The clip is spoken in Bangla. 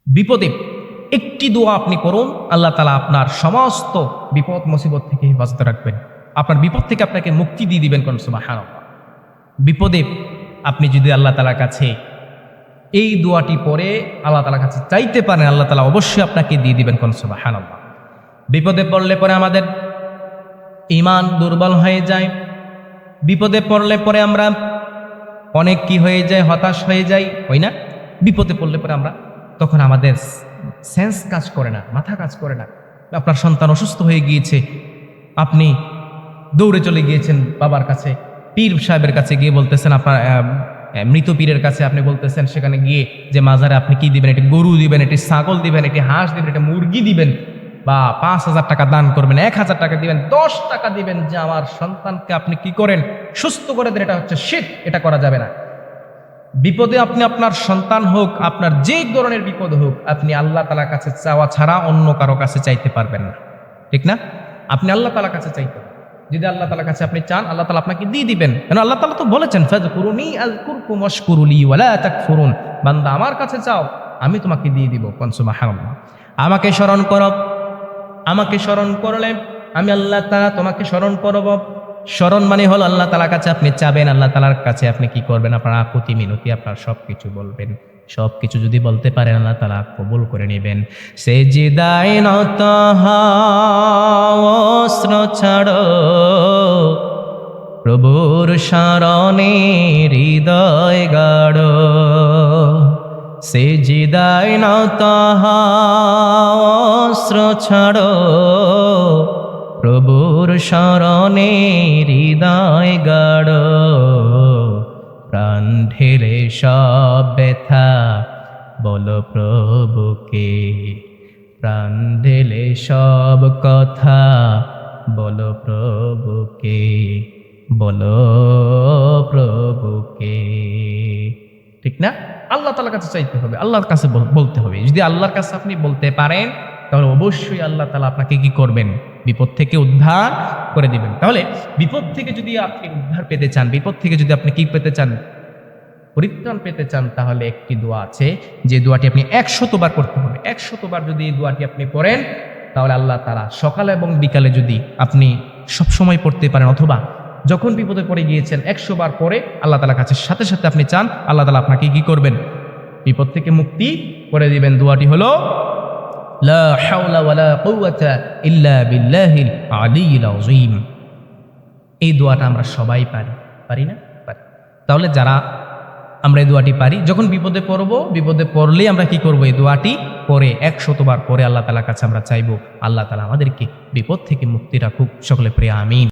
বিপদে একটি দোয়া আপনি করুন, আল্লাহ তাআলা আপনার সমস্ত বিপদ মুসিবত থেকে হেফাজত রাখবেন, আপনার বিপদ থেকে আপনাকে মুক্তি দিয়ে দিবেন। কোন সুবহানাল্লাহ। বিপদে আপনি যদি আল্লাহ তাআলার কাছে এই দোয়াটি পড়ে আল্লাহ তাআলার কাছে চাইতে পারেন, আল্লাহ তাআলা অবশ্যই আপনাকে দিয়ে দিবেন। কোন সুবহানাল্লাহ। বিপদে পড়লে পরে আমাদের ঈমান দুর্বল হয়ে যায়, বিপদে পড়লে পরে আমরা অনেক কি হয়ে যায়, হতাশ হয়ে যাই, হয় না? বিপদে পড়লে পরে আমরা তখন আমাদের সেন্স কাজ করে না, মাথা কাজ করে না। আপনার সন্তান অসুস্থ হয়ে গিয়েছে, আপনি দৌড়ে চলে গিয়েছেন বাবার কাছে, পীর সাহেবের কাছে গিয়ে বলতেছেন, আপনার মৃত পীরের কাছে আপনি বলতেছেন, সেখানে গিয়ে যে মাজারে আপনি কি দিবেন, একটি গরু দিবেন, একটি ছাগল দিবেন, একটি হাঁস দিবেন, একটি মুরগি দিবেন, বা 5,000 টাকা দান করবেন, 1,000 টাকা দিবেন, 10 টাকা দিবেন, যে আমার সন্তানকে আপনি কি করেন, সুস্থ করে দেন। এটা হচ্ছে শিরক, এটা করা যাবে না। বিপদে আপনি আপনার সন্তান হোক, আপনার যে ধরনের বিপদ হোক, আপনি আল্লাহ তাআলার কাছে চাওয়া ছাড়া অন্য কারো কাছে চাইতে পারবেন না, ঠিক না? আপনি আল্লাহ তাআলার কাছে চাইতে, যদি আল্লাহ তাআলার কাছে আপনি চান, আল্লাহ তাআলা আপনাকে দিয়ে দিবেন। কারণ আল্লাহ তাআলা তো বলেছেন, ফাযকুরুনি আযকুরকুম ওয়াশকুরুলি ওয়ালা তাকফুরুন। বান্দা আমার কাছে চাও, আমি তোমাকে দিয়ে দিব। কোন সুবহানাল্লাহ। আমাকে স্মরণ করো, আমাকে স্মরণ করলে আমি আল্লাহ তাআলা তোমাকে স্মরণ করব। স্মরণ মানে হলো আল্লাহ তাআলার কাছে আপনি চাবেন, আল্লাহ তাআলার কাছে আপনি কি করবেন, আপনার আকুতি মিনতি, আপনার সবকিছু বলবেন। সবকিছু যদি বলতে পারেন, আল্লাহ তাআলা কবুল করে নেবেন। সেজদায় নত হও, অস্ত্র ছাড়ো, প্রভুর শরণে হৃদয় গাড়ো। সেজদায় নত হও, অস্ত্র ছাড়ো, প্রভুর শরণে হৃদয় গাড়ো। প্রাণ ঢেলে সব ব্যথা বলো প্রভুকে, প্রাণ ঢেলে সব কথা বলো প্রভুকে, বলো প্রভুকে। ঠিক না? আল্লাহ তাআলার কাছে চাইতে হবে, আল্লাহর কাছে বলতে হবে। যদি আল্লাহর কাছে আপনি বলতে পারেন, তাহলে অবশ্যই আল্লাহ তাআলা আপনাকে কি করবেন, বিপদ থেকে উদ্ধার করে দিবেন। তাহলে বিপদ থেকে যদি আপনি উদ্ধার পেতে চান, বিপদ থেকে যদি আপনি কি পেতে চান, পরিত্রাণ পেতে চান, তাহলে একটি দোয়া আছে, যে দোয়াটি আপনি 100 বার করতে হবে। 100 বার যদি এই দোয়াটি আপনি পড়েন, তাহলে আল্লাহ তাআলা সকালে এবং বিকালে যদি আপনি সবসময় পড়তে পারেন, অথবা যখন বিপদে পড়ে গিয়েছেন 100 বার পরে আল্লাহ তাআলার কাছে সাথে সাথে আপনি চান, আল্লাহ তাআলা আপনাকে কি করবেন, বিপদ থেকে মুক্তি করে দিবেন। দোয়াটি হলো লা হাওলা ওয়ালা কুওয়াতা ইল্লা বিল্লাহিল আলিয়্যিল আযীম। এই দোয়াটা আমরা সবাই পারি না? পারি। তাহলে যারা আমরা এই দোয়াটি পারি, যখন বিপদে পড়ব, বিপদে পড়লেই আমরা কি করব, এই দোয়াটি পরে 100 বার পরে আল্লাহ তাআলার কাছে আমরা চাইবো, আল্লাহ তাআলা আমাদেরকে বিপদ থেকে মুক্তি রাখুক। সকলে পড়ে আমিন।